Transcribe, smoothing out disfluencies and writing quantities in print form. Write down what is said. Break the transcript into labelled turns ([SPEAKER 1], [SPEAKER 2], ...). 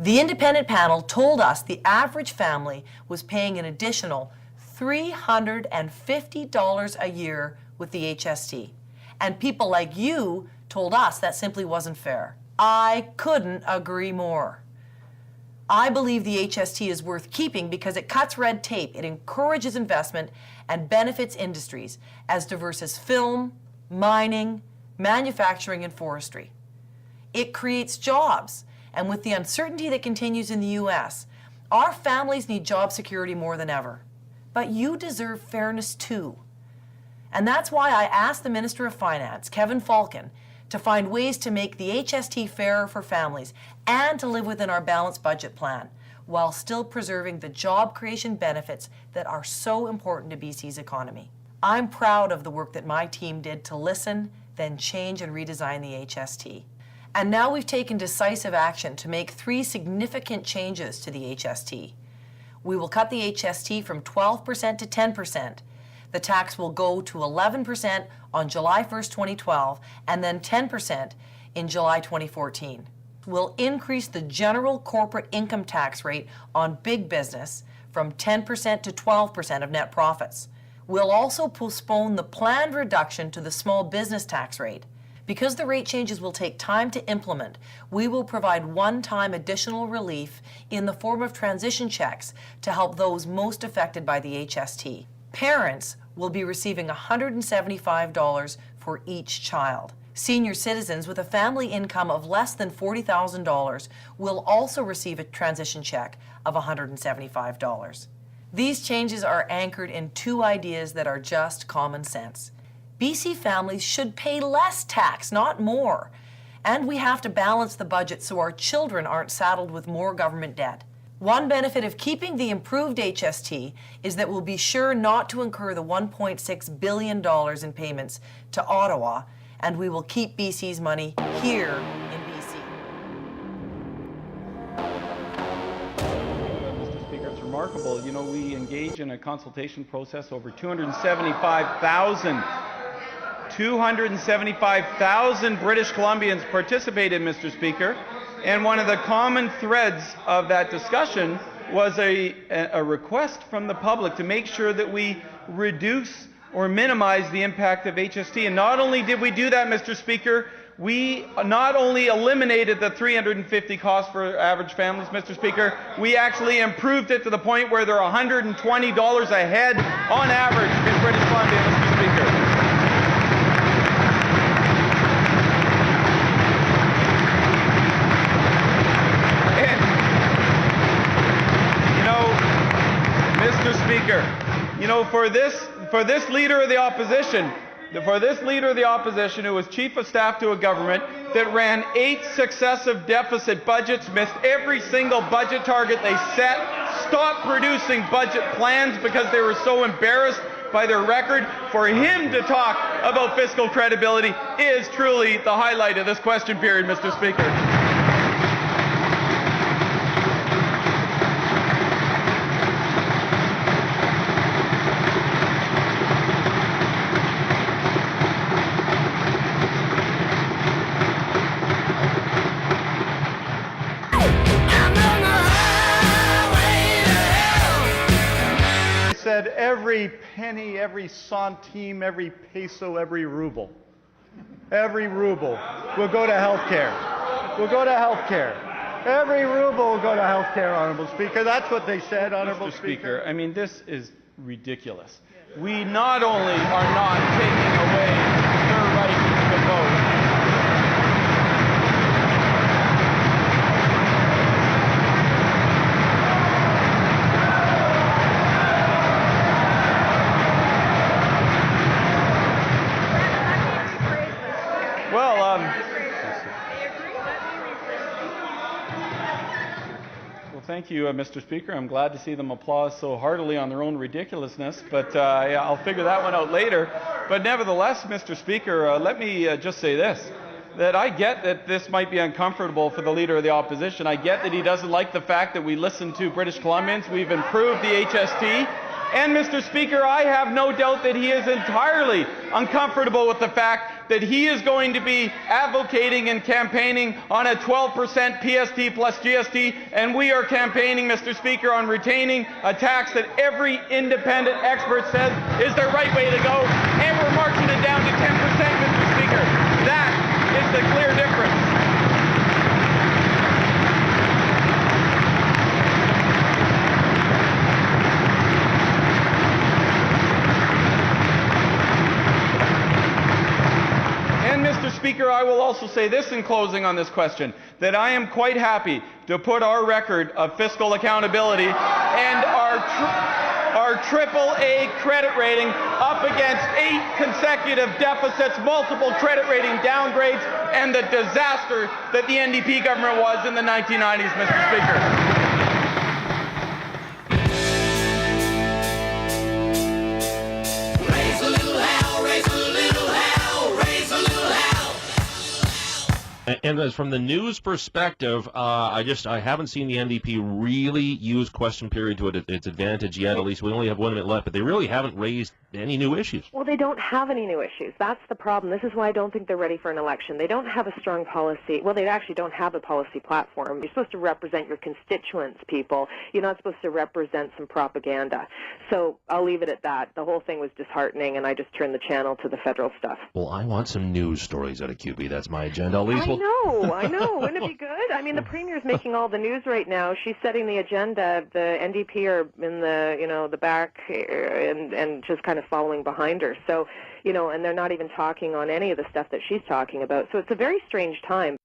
[SPEAKER 1] The independent panel told us the average family was paying an additional $350 a year with the HST. And people like you told us that simply wasn't fair. I couldn't agree more. I believe the HST is worth keeping because it cuts red tape, it encourages investment, and benefits industries as diverse as film, mining, manufacturing, and forestry. It creates jobs, and with the uncertainty that continues in the U.S., our families need job security more than ever. But you deserve fairness too. And that's why I asked the Minister of Finance, Kevin Falcon, to find ways to make the HST fairer for families and to live within our balanced budget plan while still preserving the job creation benefits that are so important to BC's economy. I'm proud of the work that my team did to listen, then change and redesign the HST. And now we've taken decisive action to make 3 significant changes to the HST. We will cut the HST from 12% to 10%. The tax will go to 11% on July 1st, 2012, and then 10% in July 2014. We'll increase the general corporate income tax rate on big business from 10% to 12% of net profits. We'll also postpone the planned reduction to the small business tax rate. Because the rate changes will take time to implement, we will provide one-time additional relief in the form of transition checks to help those most affected by the HST. Parents will be receiving $175 for each child. Senior citizens with a family income of less than $40,000 will also receive a transition check of $175. These changes are anchored in 2 ideas that are just common sense. BC families should pay less tax, not more. And we have to balance the budget so our children aren't saddled with more government debt. One benefit of keeping the improved HST is that we'll be sure not to incur the $1.6 billion in payments to Ottawa, and we will keep BC's money here in BC.
[SPEAKER 2] Mr. Speaker, it's remarkable. You know, we engage in a consultation process. Over 275,000 British Columbians participated, Mr. Speaker. And one of the common threads of that discussion was a request from the public to make sure that we reduce or minimize the impact of HST. And not only did we do that, Mr. Speaker, we not only eliminated the $350 cost for average families, Mr. Speaker, we actually improved it to the point where they're $120 a head on average in British Columbia, Mr. Speaker. Mr. Speaker, you know, for this leader of the opposition, who was chief of staff to a government that ran 8 successive deficit budgets, missed every single budget target they set, stopped producing budget plans because they were so embarrassed by their record, for him to talk about fiscal credibility is truly the highlight of this question period, Mr. Speaker.
[SPEAKER 3] Said every penny, every centime, every peso, every ruble will go to health care. Will go to health care. Every ruble will go to health care, Honourable Speaker. That's what they said, Honourable Speaker.
[SPEAKER 2] I mean, this is ridiculous. We not only are not taking away their right to vote, Thank you, Mr. Speaker. I'm glad to see them applaud so heartily on their own ridiculousness, but I'll figure that one out later. But nevertheless, Mr. Speaker, let me just say this, that I get that this might be uncomfortable for the Leader of the Opposition. I get that he doesn't like the fact that we listen to British Columbians. We've improved the HST. And, Mr. Speaker, I have no doubt that he is entirely uncomfortable with the fact that he is going to be advocating and campaigning on a 12% PST plus GST, and we are campaigning, Mr. Speaker, on retaining a tax that every independent expert says is the right way to go, and we're marching it down to 10%, Mr. Speaker. That is the clear difference. Mr. Speaker, I will also say this in closing on this question, that I am quite happy to put our record of fiscal accountability and our AAA credit rating up against 8 consecutive deficits, multiple credit rating downgrades, and the disaster that the NDP government was in the 1990s, Mr. Speaker.
[SPEAKER 4] And as from the news perspective, I haven't seen the NDP really use question period to its advantage yet. At least we only have 1 minute left, but they really haven't raised any new issues.
[SPEAKER 5] Well, they don't have any new issues. That's the problem. This is why I don't think they're ready for an election. They don't have a strong policy. Well, they actually don't have a policy platform. You're supposed to represent your constituents, people. You're not supposed to represent some propaganda. So I'll leave it at that. The whole thing was disheartening, and I just turned the channel to the federal stuff.
[SPEAKER 4] Well, I want some news stories out of QB. That's my agenda.
[SPEAKER 5] I know. Wouldn't it be good? I mean, the Premier's making all the news right now. She's setting the agenda. The NDP are in the back and just kind of following behind her. So, and they're not even talking on any of the stuff that she's talking about. So it's a very strange time.